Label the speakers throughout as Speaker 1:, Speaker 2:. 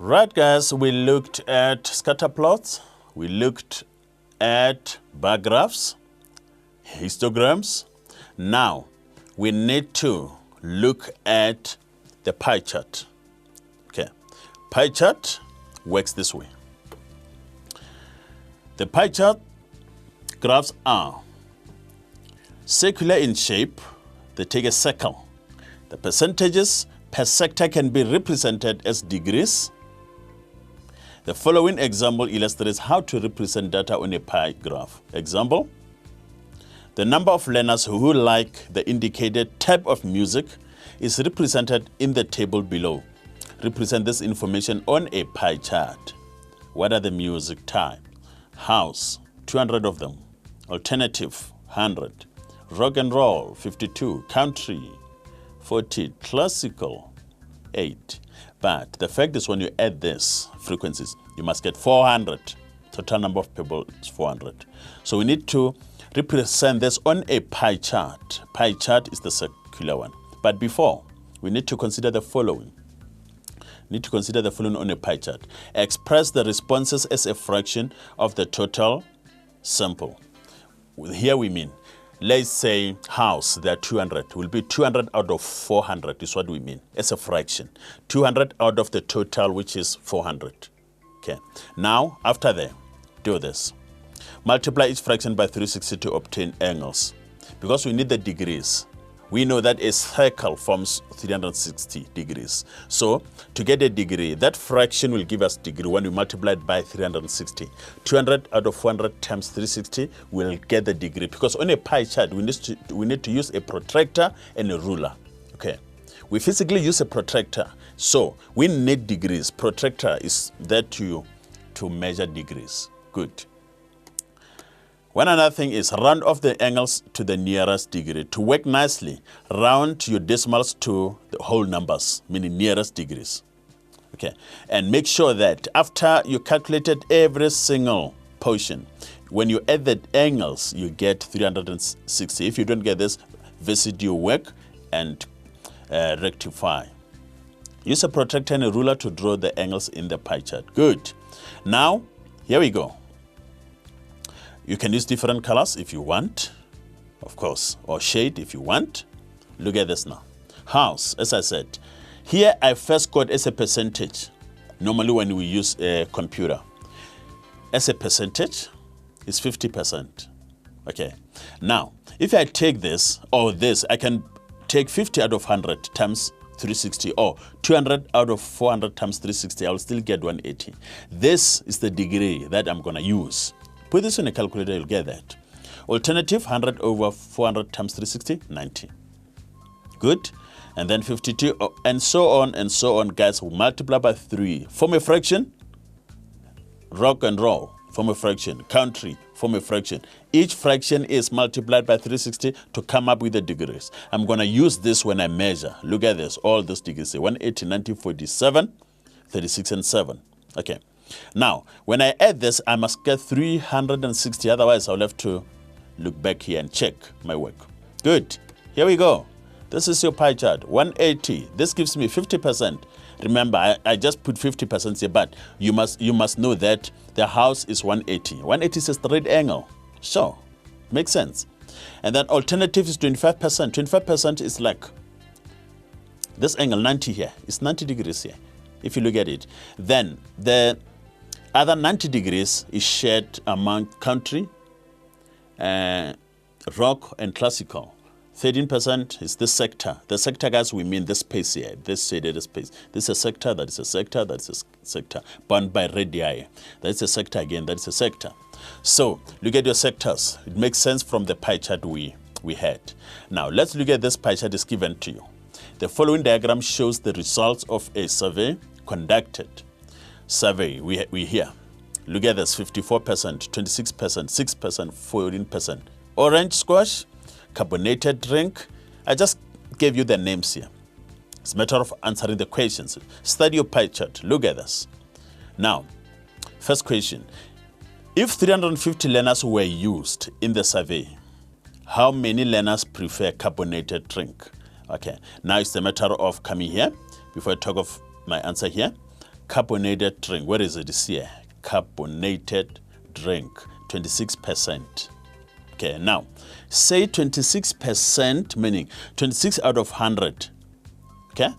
Speaker 1: Right, guys, we looked at scatter plots, we looked at bar graphs, histograms. Now, we need to look at the pie chart. Okay, pie chart works this way. The pie chart graphs are circular in shape. They take a circle. The percentages per sector can be represented as degrees. The following example illustrates how to represent data on a pie graph. Example: the number of learners who like the indicated type of music is represented in the table below. Represent this information on a pie chart. What are the music type? House, 200 of them. Alternative, 100. Rock and roll, 52. Country, 40. Classical, 8. But the fact is, when you add these frequencies, you must get 400. Total number of people is 400. So we need to represent this on a pie chart. Pie chart is the circular one. But before, we need to consider the following. On a pie chart. Express the responses as a fraction of the total sample. Here we mean, let's say house, there are 200, will be 200 out of 400 is what we mean, as a fraction. 200 out of the total, which is 400. Okay. Now, after that, do this. Multiply each fraction by 360 to obtain angles. Because we need the degrees, we know that a circle forms 360 degrees. So, to get a degree, that fraction will give us degree when we multiply it by 360. 200 out of 400 times 360 will get the degree. Because on a pie chart, we need to use a protractor and a ruler. Okay. We physically use a protractor. So, we need degrees. Protractor is there to measure degrees. Good. One another thing is round off the angles to the nearest degree. To work nicely, round your decimals to the whole numbers, meaning nearest degrees. Okay, and make sure that after you calculated every single portion, when you add the angles, you get 360. If you don't get this, visit your work and rectify. Use a protractor and a ruler to draw the angles in the pie chart. Good. Now, here we go. You can use different colors if you want, of course, or shade if you want. Look at this now. House, as I said, here I first got as a percentage. Normally when we use a computer, as a percentage, it's 50%. Okay. Now, if I take this or this, I can take 50 out of 100 times 360, or 200 out of 400 times 360, I will still get 180. This is the degree that I'm going to use. Put this in a calculator, you'll get that. Alternative, 100 over 400 times 360, 90. Good. And then 52, and so on, guys. We'll multiply by 3. Form a fraction. Rock and roll, form a fraction. Country, form a fraction. Each fraction is multiplied by 360 to come up with the degrees. I'm going to use this when I measure. Look at this, all those degrees. 180, 90, 47, 36, and 7. Okay. Now, when I add this, I must get 360. Otherwise, I'll have to look back here and check my work. Good. Here we go. This is your pie chart. 180. This gives me 50%. Remember, I just put 50% here, but you must know that the house is 180. 180 is a straight angle. Sure. Makes sense. And then alternative is 25%. 25% is like this angle, 90 here. It's 90 degrees here, if you look at it. Then the other 90 degrees is shared among country, rock, and classical. 13% is this sector. The sector, guys, we mean this space here, this shaded space. This is a sector, that is a sector, that is a sector, bound by radii. That is a sector again, that is a sector. So, look at your sectors. It makes sense from the pie chart we had. Now, let's look at this pie chart is given to you. The following diagram shows the results of a survey conducted. Survey, we hear. Look at this, 54%, 26%, 6%, 14%. Orange squash, carbonated drink. I just gave you the names here. It's a matter of answering the questions. Study your pie chart. Look at this. Now, first question. If 350 learners were used in the survey, how many learners prefer carbonated drink? Okay, now it's a matter of coming here, before I talk of my answer here, carbonated drink. Where is it? It's here. Carbonated drink, 26%. Okay, now, say 26%, meaning 26 out of 100, okay,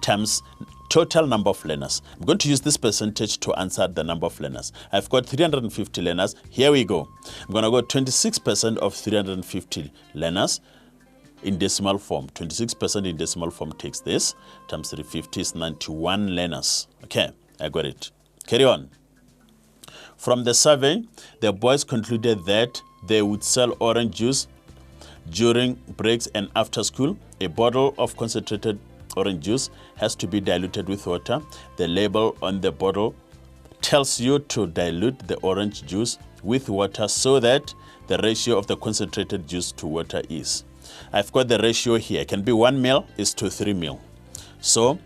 Speaker 1: times total number of learners. I'm going to use this percentage to answer the number of learners. I've got 350 learners. Here we go. I'm going to go 26% of 350 learners in decimal form. 26% in decimal form takes this, times 350 is 91 learners. Okay, I got it. Carry on. From the survey, the boys concluded that they would sell orange juice during breaks and after school. A bottle of concentrated orange juice has to be diluted with water. The label on the bottle tells you to dilute the orange juice with water so that the ratio of the concentrated juice to water is. I've got the ratio here. It can be 1 ml is to 3 ml. So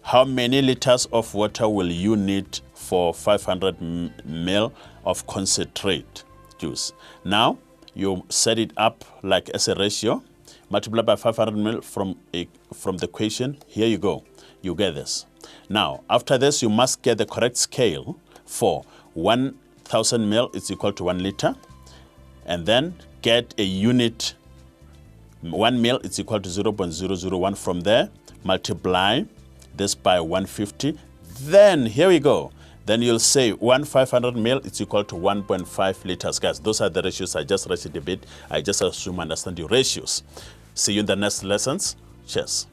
Speaker 1: how many liters of water will you need for 500 ml of concentrate juice? Now you set it up like as a ratio. Multiply by 500 ml from the equation. Here you go. You get this. Now, after this, you must get the correct scale for 1,000 ml is equal to 1 liter. And then get a unit. 1 ml is equal to 0.001. From there, multiply this by 150. Then, here we go. Then you'll say 500 ml is equal to 1.5 liters. Guys, those are the ratios. I just rushed it a bit. I just assume I understand your ratios. See you in the next lessons. Cheers.